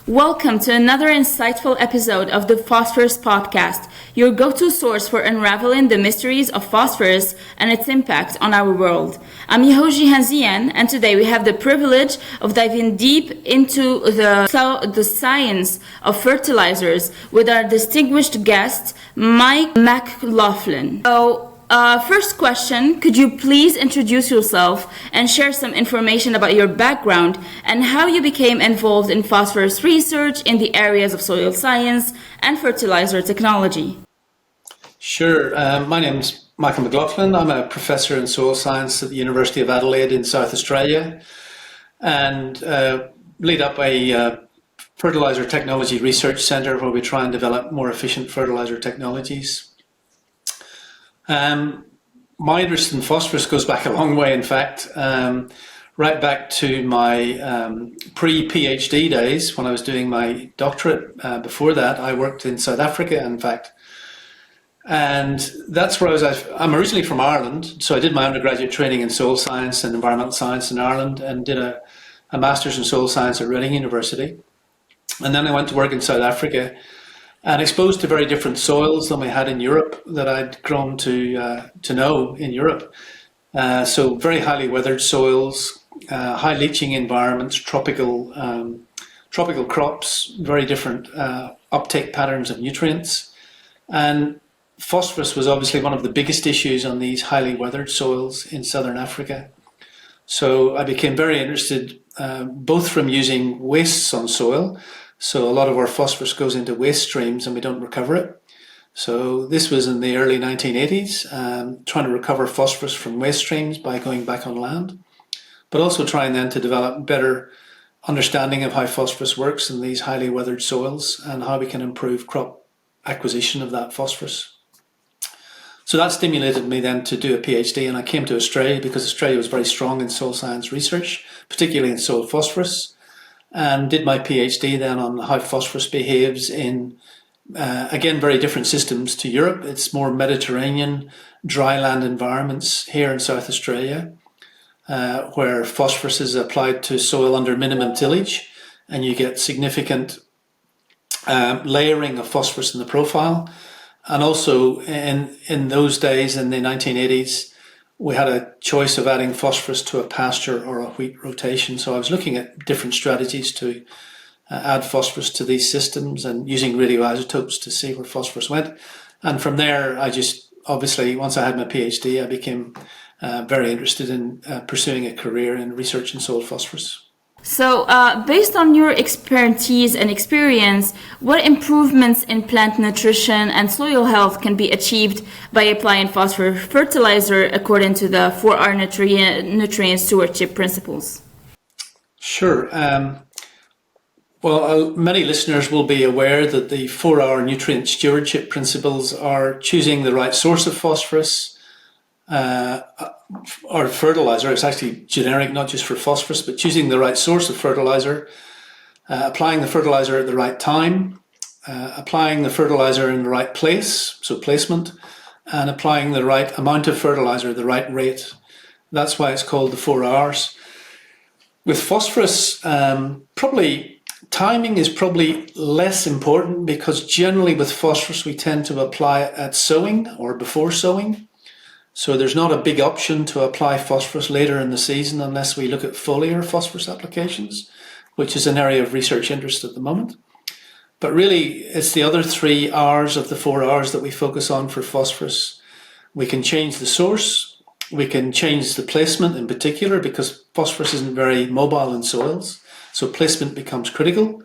Welcome to another insightful episode of the Phosphorus Podcast, your go-to source for unraveling the mysteries of phosphorus and its impact on our world. I'm your host Jihan Zian, and today we have the privilege of diving deep into the science of fertilizers with our distinguished guest, Mike McLaughlin. First question, could you please introduce yourself and share some information about your background and how you became involved in phosphorus research in the areas of soil science and fertilizer technology? Sure. My name's Michael McLaughlin. I'm a professor in soil science at the University of Adelaide in South Australia and lead up a fertilizer technology research centre where we try and develop more efficient fertilizer technologies. My interest in phosphorus goes back a long way, in fact, right back to my pre-PhD days when I was doing my doctorate. Before that, I worked in South Africa, in fact, and that's where I'm originally from Ireland, so I did my undergraduate training in soil science and environmental science in Ireland and did a master's in soil science at Reading University. And then I went to work in South Africa and exposed to very different soils than we had in Europe that I'd grown to know in Europe. So very highly weathered soils, high leaching environments, tropical crops, very different uptake patterns of nutrients. And phosphorus was obviously one of the biggest issues on these highly weathered soils in southern Africa. So I became very interested both from using wastes on soil. So a lot of our phosphorus goes into waste streams and we don't recover it. So this was in the early 1980s, trying to recover phosphorus from waste streams by going back on land, but also trying then to develop better understanding of how phosphorus works in these highly weathered soils and how we can improve crop acquisition of that phosphorus. So that stimulated me then to do a PhD, and I came to Australia because Australia was very strong in soil science research, particularly in soil phosphorus. And did my PhD then on how phosphorus behaves in, again, very different systems to Europe. It's more Mediterranean, dry land environments here in South Australia, where phosphorus is applied to soil under minimum tillage, and you get significant layering of phosphorus in the profile. And also in those days, in the 1980s, we had a choice of adding phosphorus to a pasture or a wheat rotation. So I was looking at different strategies to add phosphorus to these systems and using radioisotopes to see where phosphorus went. And from there, obviously, once I had my PhD, I became very interested in pursuing a career in research in soil phosphorus. So, based on your expertise and experience, what improvements in plant nutrition and soil health can be achieved by applying phosphorus fertilizer according to the 4R nutrient stewardship principles? Sure. Many listeners will be aware that the 4R nutrient stewardship principles are choosing the right source of phosphorus, or fertilizer. It's actually generic, not just for phosphorus, but choosing the right source of fertilizer, applying the fertilizer at the right time, applying the fertilizer in the right place, so placement, and applying the right amount of fertilizer, the right rate. That's why it's called the 4Rs. With phosphorus, probably timing is probably less important because generally with phosphorus we tend to apply it at sowing or before sowing. So there's not a big option to apply phosphorus later in the season unless we look at foliar phosphorus applications, which is an area of research interest at the moment. But really, it's the other 3 R's of the 4 R's that we focus on for phosphorus. We can change the source, we can change the placement in particular because phosphorus isn't very mobile in soils, so placement becomes critical,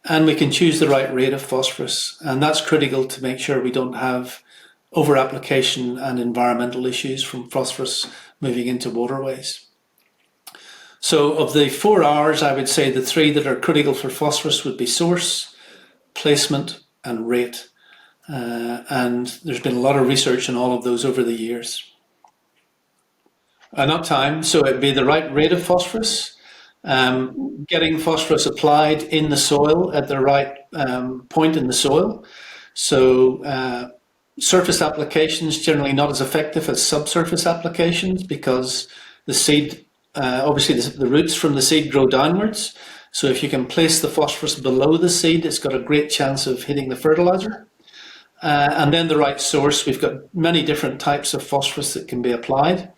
and we can choose the right rate of phosphorus, and that's critical to make sure we don't have over-application and environmental issues from phosphorus moving into waterways. So of the 4 R's, I would say the 3 that are critical for phosphorus would be source, placement, and rate. And there's been a lot of research on all of those over the years. And uptime, so it'd be the right rate of phosphorus, getting phosphorus applied in the soil at the right point in the soil. So surface applications generally not as effective as subsurface applications because the seed, obviously the roots from the seed grow downwards. So if you can place the phosphorus below the seed, it's got a great chance of hitting the fertilizer. And then the right source, we've got many different types of phosphorus that can be applied,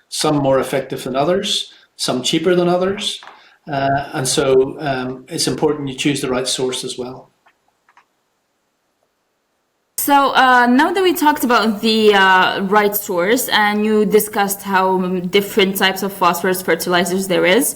some more effective than others, some cheaper than others. And so it's important you choose the right source as well. So now that we talked about the right source and you discussed how different types of phosphorus fertilizers there is,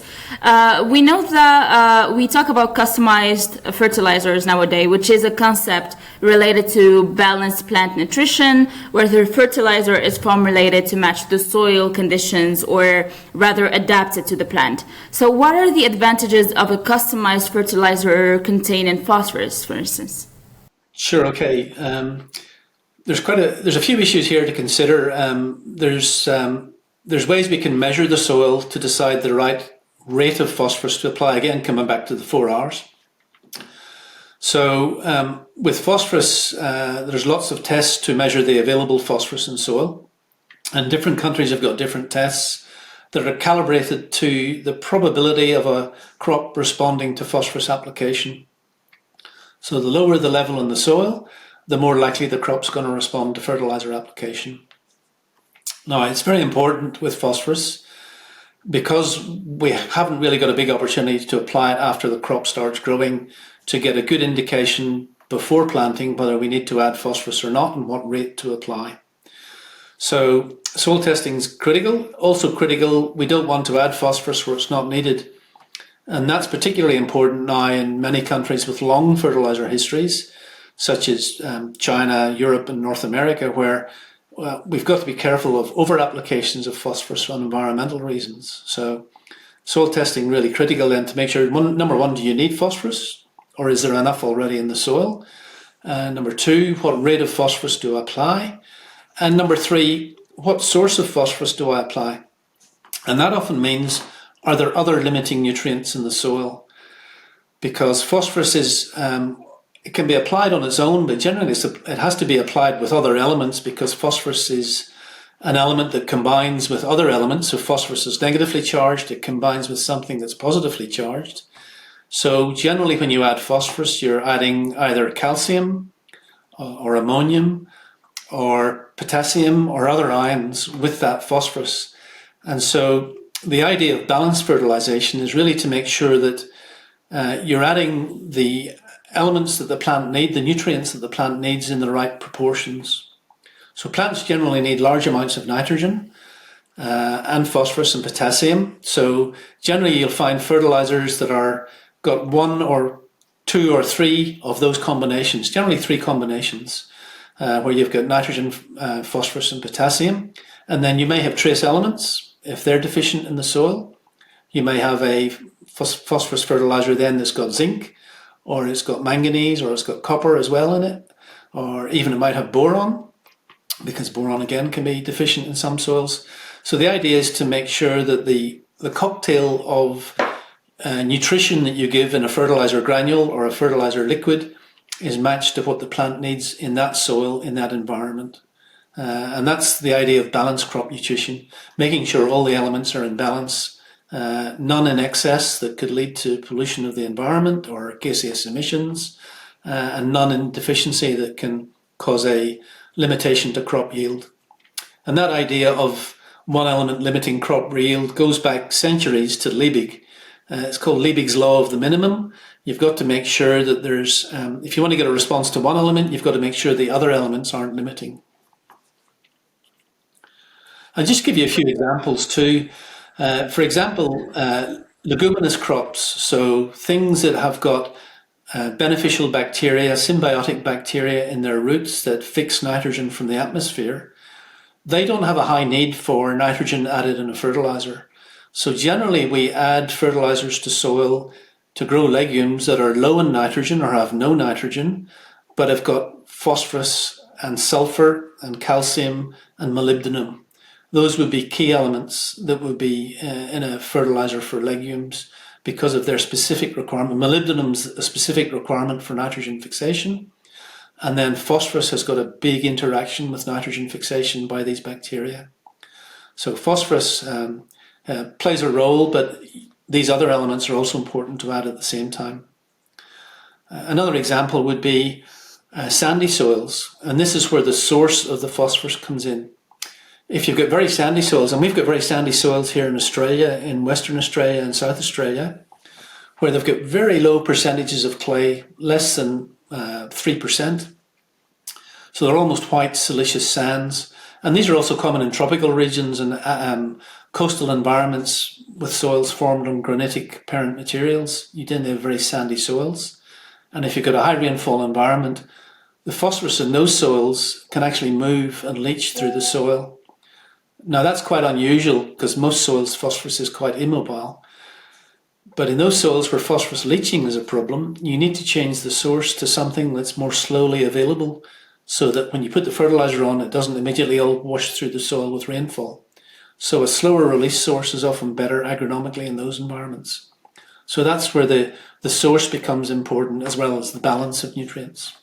we know that we talk about customized fertilizers nowadays, which is a concept related to balanced plant nutrition, where the fertilizer is formulated to match the soil conditions or rather adapted to the plant. So what are the advantages of a customized fertilizer containing phosphorus, for instance? Sure. Okay. There's a few issues here to consider. There's ways we can measure the soil to decide the right rate of phosphorus to apply. Again, coming back to the 4 hours. So with phosphorus, there's lots of tests to measure the available phosphorus in soil, and different countries have got different tests that are calibrated to the probability of a crop responding to phosphorus application. So the lower the level in the soil, the more likely the crop's going to respond to fertilizer application. Now, it's very important with phosphorus because we haven't really got a big opportunity to apply it after the crop starts growing to get a good indication before planting whether we need to add phosphorus or not and what rate to apply. So soil testing is critical. Also critical, we don't want to add phosphorus where it's not needed. And that's particularly important now in many countries with long fertilizer histories, such as China, Europe, and North America, where we've got to be careful of over-applications of phosphorus for environmental reasons. So soil testing really critical then to make sure, number one, do you need phosphorus, or is there enough already in the soil? Number two, what rate of phosphorus do I apply? And number three, what source of phosphorus do I apply? And that often means, are there other limiting nutrients in the soil? Because phosphorus is, it can be applied on its own, but generally it has to be applied with other elements because phosphorus is an element that combines with other elements. So phosphorus is negatively charged, it combines with something that's positively charged. So generally when you add phosphorus, you're adding either calcium or ammonium or potassium or other ions with that phosphorus. And so the idea of balanced fertilization is really to make sure that you're adding the elements that the plant need, the nutrients that the plant needs in the right proportions. So plants generally need large amounts of nitrogen and phosphorus and potassium. So generally you'll find fertilizers that are got one or two or three of those combinations, generally three combinations, where you've got nitrogen, phosphorus and potassium. And then you may have trace elements. If they're deficient in the soil, you may have a phosphorus fertilizer then that's got zinc, or it's got manganese, or it's got copper as well in it, or even it might have boron, because boron again can be deficient in some soils. So the idea is to make sure that the cocktail of nutrition that you give in a fertilizer granule or a fertilizer liquid is matched to what the plant needs in that soil, in that environment. And that's the idea of balanced crop nutrition, making sure all the elements are in balance, none in excess that could lead to pollution of the environment or gaseous emissions, and none in deficiency that can cause a limitation to crop yield. And that idea of one element limiting crop yield goes back centuries to Liebig. It's called Liebig's law of the minimum. You've got to make sure that there's, if you want to get a response to one element, you've got to make sure the other elements aren't limiting. I'll just give you a few examples too. For example, leguminous crops, so things that have got beneficial bacteria, symbiotic bacteria in their roots that fix nitrogen from the atmosphere, they don't have a high need for nitrogen added in a fertilizer. So generally we add fertilizers to soil to grow legumes that are low in nitrogen or have no nitrogen, but have got phosphorus and sulfur and calcium and molybdenum. Those would be key elements that would be in a fertilizer for legumes because of their specific requirement. Molybdenum is a specific requirement for nitrogen fixation. And then phosphorus has got a big interaction with nitrogen fixation by these bacteria. So phosphorus plays a role, but these other elements are also important to add at the same time. Another example would be sandy soils, and this is where the source of the phosphorus comes in. If you've got very sandy soils, and we've got very sandy soils here in Australia, in Western Australia and South Australia, where they've got very low percentages of clay, less than 3%. So they're almost white siliceous sands. And these are also common in tropical regions and coastal environments with soils formed on granitic parent materials. You tend to have very sandy soils. And if you've got a high rainfall environment, the phosphorus in those soils can actually move and leach through the soil. Now that's quite unusual because most soils phosphorus is quite immobile. But in those soils where phosphorus leaching is a problem, you need to change the source to something that's more slowly available so that when you put the fertilizer on, it doesn't immediately all wash through the soil with rainfall. So a slower release source is often better agronomically in those environments. So that's where the source becomes important as well as the balance of nutrients.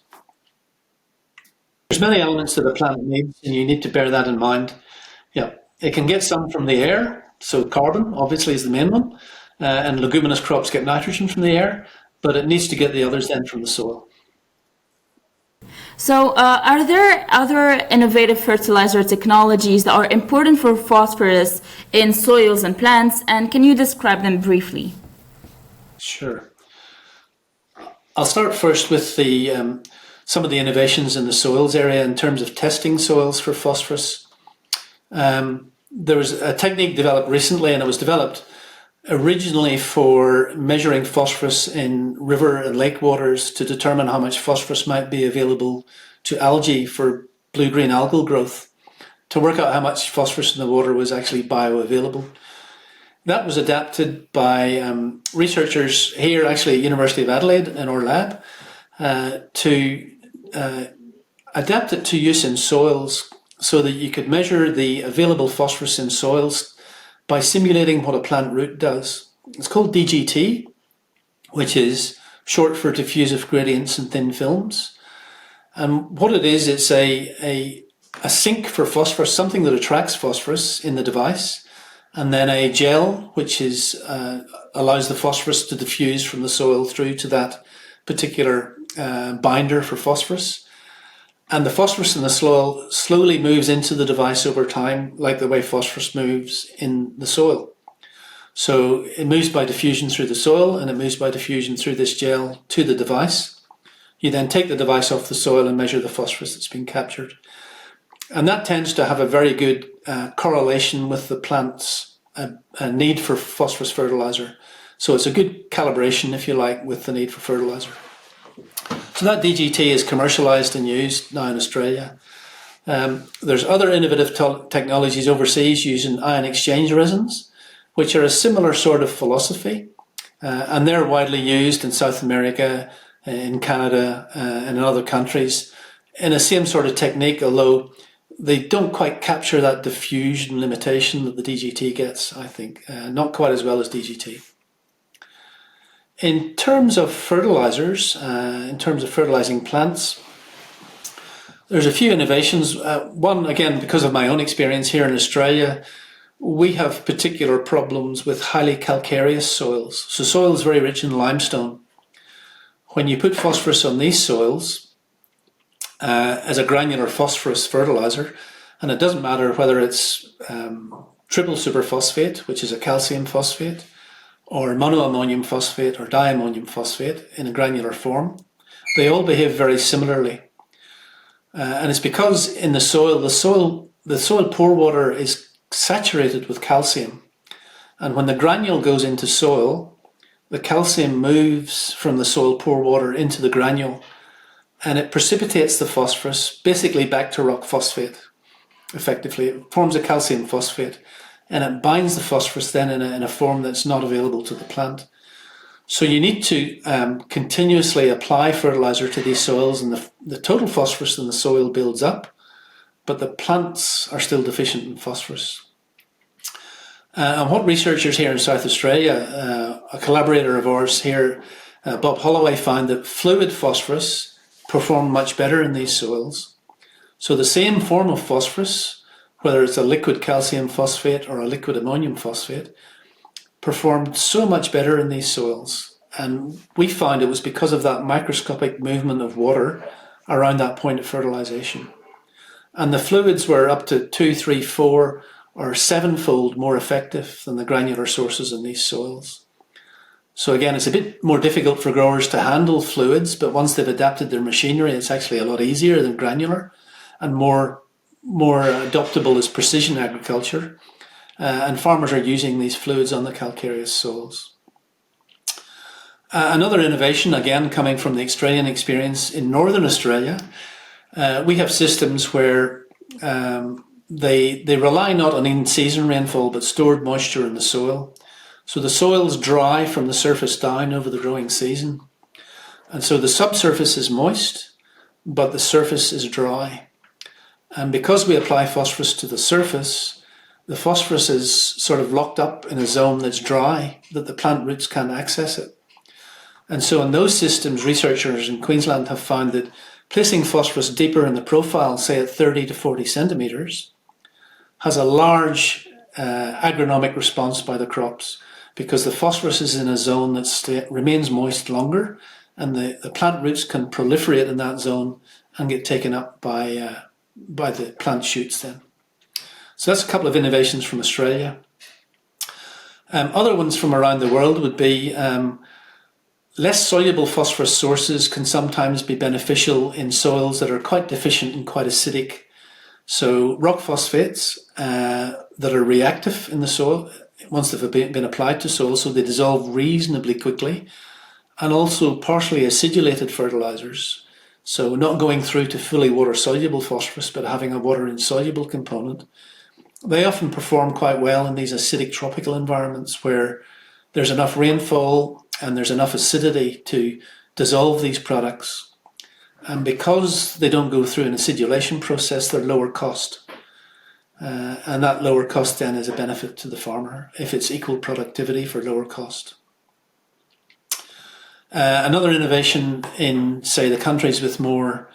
There's many elements that a plant needs, and you need to bear that in mind. Yeah, it can get some from the air, so carbon obviously is the main one, and leguminous crops get nitrogen from the air, but it needs to get the others then from the soil. So, are there other innovative fertilizer technologies that are important for phosphorus in soils and plants, and can you describe them briefly? Sure. I'll start first with some of the innovations in the soils area in terms of testing soils for phosphorus. There was a technique developed recently, and it was developed originally for measuring phosphorus in river and lake waters to determine how much phosphorus might be available to algae for blue-green algal growth, to work out how much phosphorus in the water was actually bioavailable. That was adapted by researchers here, actually at University of Adelaide in our lab, to adapt it to use in soils so that you could measure the available phosphorus in soils by simulating what a plant root does. It's called DGT, which is short for diffusive gradients and thin films. And what it is, it's a sink for phosphorus, something that attracts phosphorus in the device, and then a gel, which is allows the phosphorus to diffuse from the soil through to that particular binder for phosphorus. And the phosphorus in the soil slowly moves into the device over time, like the way phosphorus moves in the soil. So it moves by diffusion through the soil, and it moves by diffusion through this gel to the device. You then take the device off the soil and measure the phosphorus that's been captured. And that tends to have a very good correlation with the plant's need for phosphorus fertilizer. So it's a good calibration, if you like, with the need for fertilizer. So that DGT is commercialised and used now in Australia. There's other innovative technologies overseas using ion exchange resins, which are a similar sort of philosophy. And they're widely used in South America, in Canada, and in other countries in the same sort of technique, although they don't quite capture that diffusion limitation that the DGT gets, I think. Not quite as well as DGT. In terms of fertilizers, in terms of fertilizing plants, there's a few innovations. One, again, because of my own experience here in Australia, we have particular problems with highly calcareous soils. So soils very rich in limestone. When you put phosphorus on these soils as a granular phosphorus fertilizer, and it doesn't matter whether it's triple superphosphate, which is a calcium phosphate, or monoammonium phosphate or diammonium phosphate in a granular form, they all behave very similarly. And it's because in the soil pore water is saturated with calcium. And when the granule goes into soil, the calcium moves from the soil pore water into the granule, and it precipitates the phosphorus basically back to rock phosphate. Effectively, it forms a calcium phosphate, and it binds the phosphorus then in a form that's not available to the plant. So you need to continuously apply fertilizer to these soils, and the total phosphorus in the soil builds up, but the plants are still deficient in phosphorus. And what researchers here in South Australia, a collaborator of ours here, Bob Holloway, found that fluid phosphorus performed much better in these soils. So the same form of phosphorus, whether it's a liquid calcium phosphate or a liquid ammonium phosphate, performed so much better in these soils. And we found it was because of that microscopic movement of water around that point of fertilization. And the fluids were up to 2, 3, 4, or 7-fold more effective than the granular sources in these soils. So again, it's a bit more difficult for growers to handle fluids, but once they've adapted their machinery, it's actually a lot easier than granular and more adoptable as precision agriculture. And farmers are using these fluids on the calcareous soils. Another innovation, again, coming from the Australian experience in Northern Australia, we have systems where they rely not on in-season rainfall, but stored moisture in the soil. So the soil's dry from the surface down over the growing season. And so the subsurface is moist, but the surface is dry. And because we apply phosphorus to the surface, the phosphorus is sort of locked up in a zone that's dry, that the plant roots can't access it. And so in those systems, researchers in Queensland have found that placing phosphorus deeper in the profile, say at 30 to 40 centimetres, has a large agronomic response by the crops, because the phosphorus is in a zone that remains moist longer, and the plant roots can proliferate in that zone and get taken up by the plant shoots then. So that's a couple of innovations from Australia. Other ones from around the world would be less soluble phosphorus sources can sometimes be beneficial in soils that are quite deficient and quite acidic. So rock phosphates that are reactive in the soil, once they've been applied to soil, so they dissolve reasonably quickly, and also partially acidulated fertilizers, so not going through to fully water-soluble phosphorus, but having a water-insoluble component. They often perform quite well in these acidic tropical environments where there's enough rainfall and there's enough acidity to dissolve these products. And because they don't go through an acidulation process, they're lower cost. And that lower cost then is a benefit to the farmer if it's equal productivity for lower cost. Another innovation in, say, the countries with more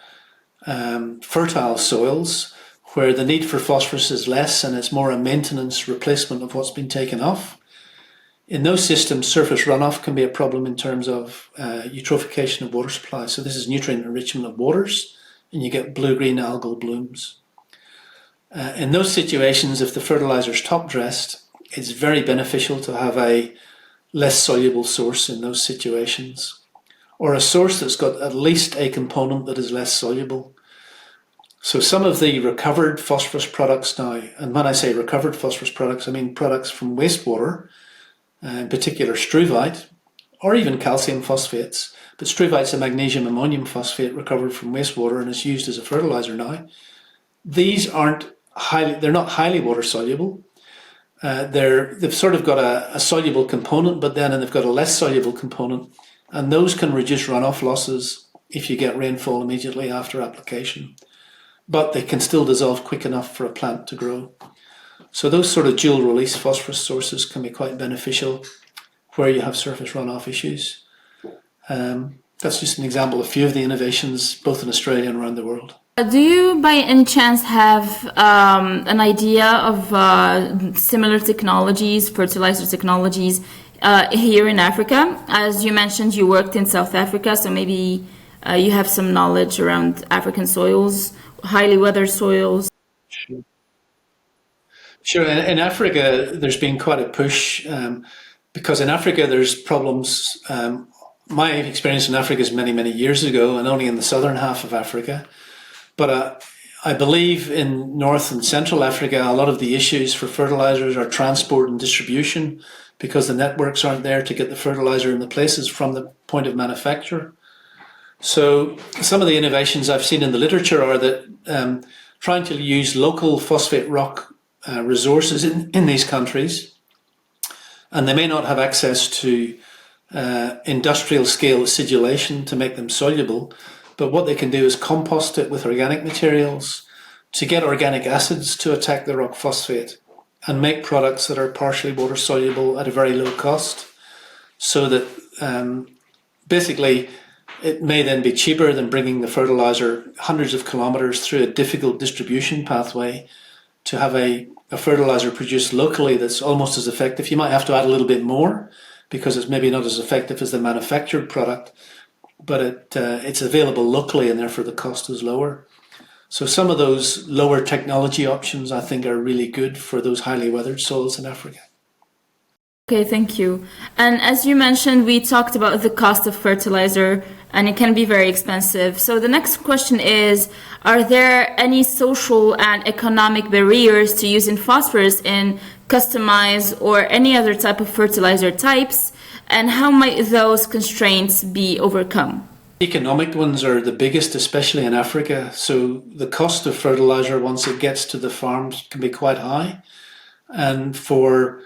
fertile soils, where the need for phosphorus is less and it's more a maintenance replacement of what's been taken off. In those systems, surface runoff can be a problem in terms of eutrophication of water supply. So this is nutrient enrichment of waters, and you get blue-green algal blooms. In those situations, if the fertilizer is top-dressed, it's very beneficial to have a less soluble source in those situations, or a source that's got at least a component that is less soluble. So some of the recovered phosphorus products now, and when I say recovered phosphorus products, I mean products from wastewater, in particular struvite, or even calcium phosphates, but struvite's a magnesium ammonium phosphate recovered from wastewater and is used as a fertilizer now. These they're not highly water soluble. They've sort of got a soluble component, but then they've got a less soluble component, and those can reduce runoff losses if you get rainfall immediately after application. But they can still dissolve quick enough for a plant to grow. So those sort of dual release phosphorus sources can be quite beneficial where you have surface runoff issues. That's just an example of a few of the innovations both in Australia and around the world. Do you by any chance have an idea of similar technologies, fertilizer technologies here in Africa? As you mentioned, you worked in South Africa, so maybe you have some knowledge around African soils, highly weathered soils. Sure. In Africa, there's been quite a push because in Africa there's problems. My experience in Africa is many, many years ago and only in the southern half of Africa. But I believe in North and Central Africa, a lot of the issues for fertilizers are transport and distribution because the networks aren't there to get the fertilizer in the places from the point of manufacture. So some of the innovations I've seen in the literature are that trying to use local phosphate rock resources in these countries, and they may not have access to industrial scale acidulation to make them soluble, but what they can do is compost it with organic materials to get organic acids to attack the rock phosphate and make products that are partially water soluble at a very low cost, so that basically it may then be cheaper than bringing the fertilizer hundreds of kilometers through a difficult distribution pathway to have a fertilizer produced locally that's almost as effective. You might have to add a little bit more because it's maybe not as effective as the manufactured product, but it's available locally and therefore the cost is lower. So some of those lower technology options I think are really good for those highly weathered soils in Africa. Okay, thank you. And as you mentioned, we talked about the cost of fertilizer, and it can be very expensive. So the next question is, are there any social and economic barriers to using phosphorus in customized or any other type of fertilizer types? And how might those constraints be overcome? Economic ones are the biggest, especially in Africa. So the cost of fertilizer, once it gets to the farms, can be quite high. And for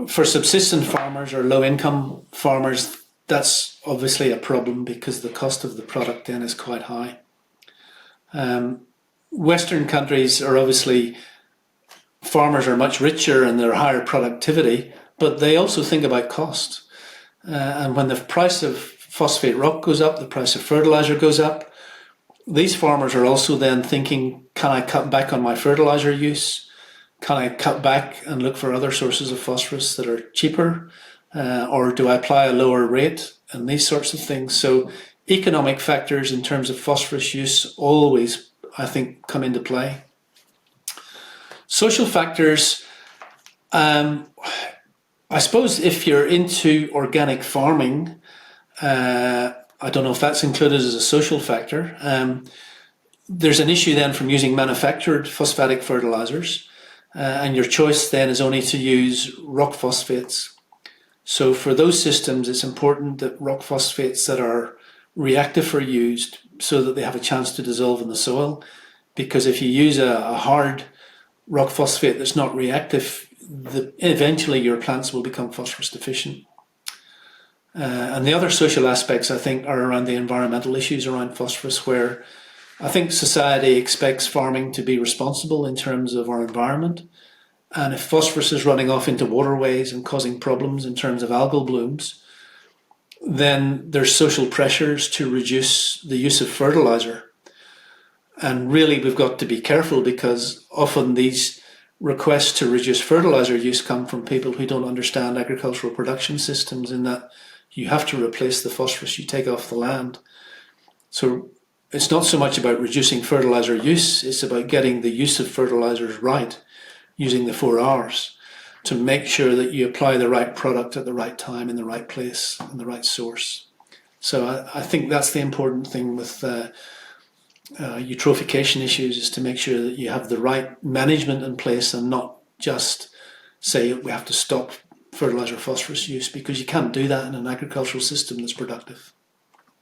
subsistence farmers or low-income farmers, that's obviously a problem because the cost of the product then is quite high. Western countries are obviously, farmers are much richer and they're higher productivity, but they also think about cost. And when the price of phosphate rock goes up, the price of fertilizer goes up, these farmers are also then thinking, can I cut back on my fertilizer use? Can I cut back and look for other sources of phosphorus that are cheaper? Or do I apply a lower rate? And these sorts of things. So economic factors in terms of phosphorus use always, I think, come into play. Social factors, I suppose if you're into organic farming, I don't know if that's included as a social factor. There's an issue then from using manufactured phosphatic fertilizers. And your choice then is only to use rock phosphates. So for those systems, it's important that rock phosphates that are reactive are used so that they have a chance to dissolve in the soil. Because if you use a hard rock phosphate that's not reactive, eventually your plants will become phosphorus deficient. And the other social aspects, I think, are around the environmental issues around phosphorus, where I think society expects farming to be responsible in terms of our environment. And if phosphorus is running off into waterways and causing problems in terms of algal blooms, then there's social pressures to reduce the use of fertilizer. And really, we've got to be careful because often these requests to reduce fertilizer use come from people who don't understand agricultural production systems, in that you have to replace the phosphorus you take off the land. So it's not so much about reducing fertilizer use, it's about getting the use of fertilizers right, using the 4 R's, to make sure that you apply the right product at the right time, in the right place, and the right source. So I think that's the important thing with eutrophication issues, is to make sure that you have the right management in place and not just say we have to stop fertilizer phosphorus use, because you can't do that in an agricultural system that's productive.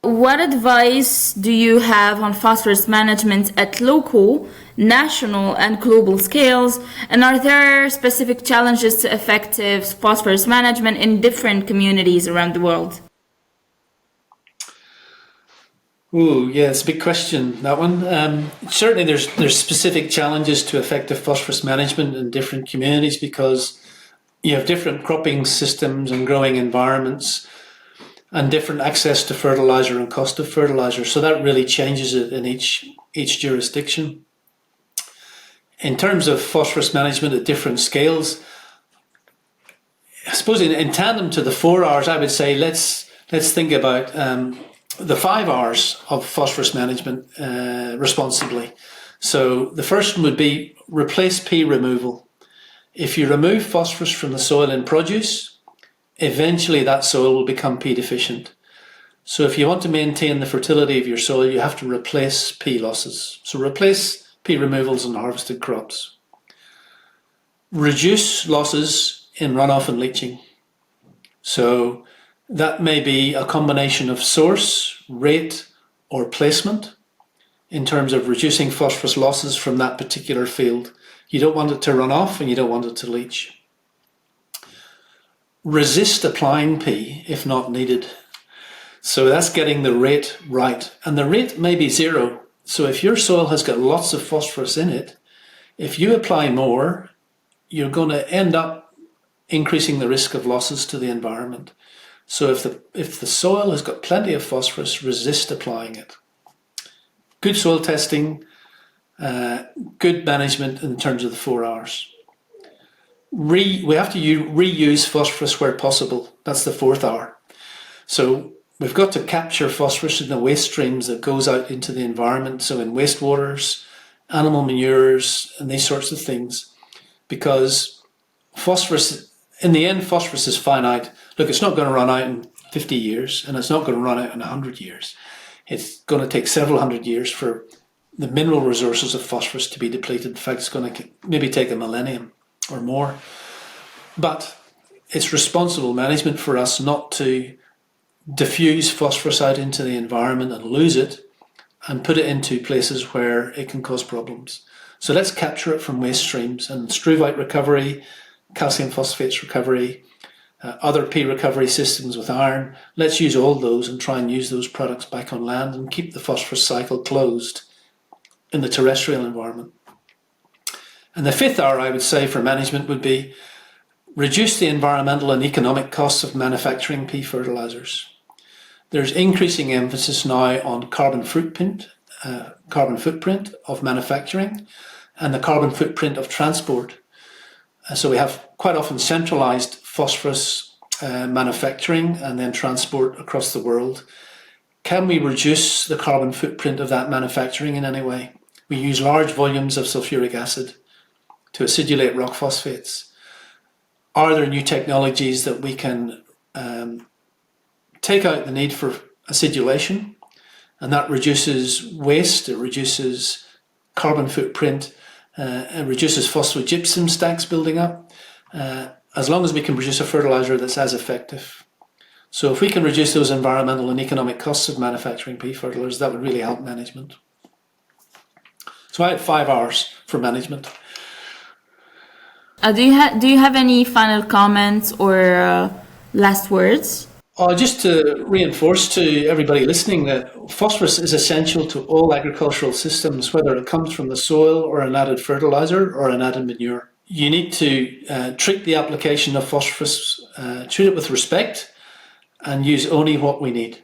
What advice do you have on phosphorus management at local, national, and global scales? And are there specific challenges to effective phosphorus management in different communities around the world? Oh, yeah, it's a big question, that one. Certainly there's specific challenges to effective phosphorus management in different communities, because you have different cropping systems and growing environments, and different access to fertilizer and cost of fertilizer. So that really changes it in each jurisdiction. In terms of phosphorus management at different scales, I suppose in tandem to the 4 R's, I would say let's think about the 5 R's of phosphorus management responsibly. So the first one would be replace P removal. If you remove phosphorus from the soil in produce, eventually that soil will become P deficient. So if you want to maintain the fertility of your soil, you have to replace P losses. So replace P removals in harvested crops. Reduce losses in runoff and leaching. So that may be a combination of source, rate, or placement in terms of reducing phosphorus losses from that particular field. You don't want it to run off and you don't want it to leach. Resist applying P if not needed. So that's getting the rate right. And the rate may be 0. So if your soil has got lots of phosphorus in it, if you apply more, you're going to end up increasing the risk of losses to the environment. So if the soil has got plenty of phosphorus, resist applying it. Good soil testing, good management in terms of the 4 R's. We have to reuse phosphorus where possible. That's the 4th R. So we've got to capture phosphorus in the waste streams that goes out into the environment. So in wastewaters, animal manures, and these sorts of things, because phosphorus, in the end, phosphorus is finite. Look, it's not going to run out in 50 years, and it's not going to run out in 100 years. It's going to take several hundred years for the mineral resources of phosphorus to be depleted. In fact, it's going to maybe take a millennium or more. But it's responsible management for us not to diffuse phosphorus out into the environment and lose it and put it into places where it can cause problems. So let's capture it from waste streams and struvite recovery, calcium phosphates recovery, other P recovery systems with iron. Let's use all those and try and use those products back on land and keep the phosphorus cycle closed in the terrestrial environment. And the 5th R, I would say, for management would be reduce the environmental and economic costs of manufacturing P fertilizers. There's increasing emphasis now on carbon footprint of manufacturing and the carbon footprint of transport. So we have quite often centralized phosphorus manufacturing and then transport across the world. Can we reduce the carbon footprint of that manufacturing in any way? We use large volumes of sulfuric acid to acidulate rock phosphates. Are there new technologies that we can take out the need for acidulation, and that reduces waste, it reduces carbon footprint, it reduces phosphogypsum stacks building up, as long as we can produce a fertilizer that's as effective. So if we can reduce those environmental and economic costs of manufacturing P fertilizers, that would really help management. So I had 5 R's for management. Do you have any final comments or last words? Just to reinforce to everybody listening that phosphorus is essential to all agricultural systems, whether it comes from the soil or an added fertilizer or an added manure. You need to treat the application of phosphorus, treat it with respect and use only what we need.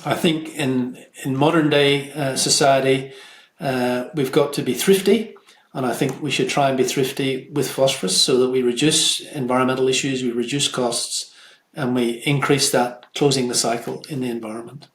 I think in modern day society, we've got to be thrifty. And I think we should try and be thrifty with phosphorus so that we reduce environmental issues, we reduce costs, and we increase that closing the cycle in the environment.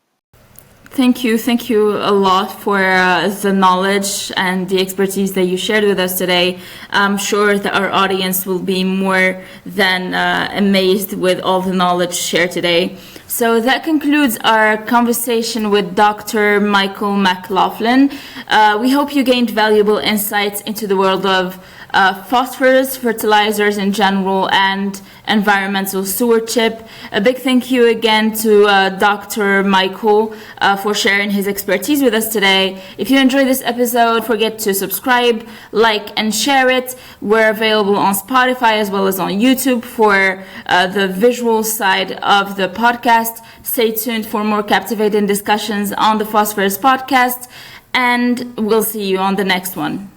Thank you a lot for the knowledge and the expertise that you shared with us today. I'm sure that our audience will be more than amazed with all the knowledge shared today. So that concludes our conversation with Dr. Michael McLaughlin. We hope you gained valuable insights into the world of phosphorus, fertilizers in general, and environmental stewardship. A big thank you again to Dr. Michael for sharing his expertise with us today. If you enjoyed this episode, forget to subscribe, like, and share it. We're available on Spotify as well as on YouTube for the visual side of the podcast. Stay tuned for more captivating discussions on the Phosphorus podcast, and we'll see you on the next one.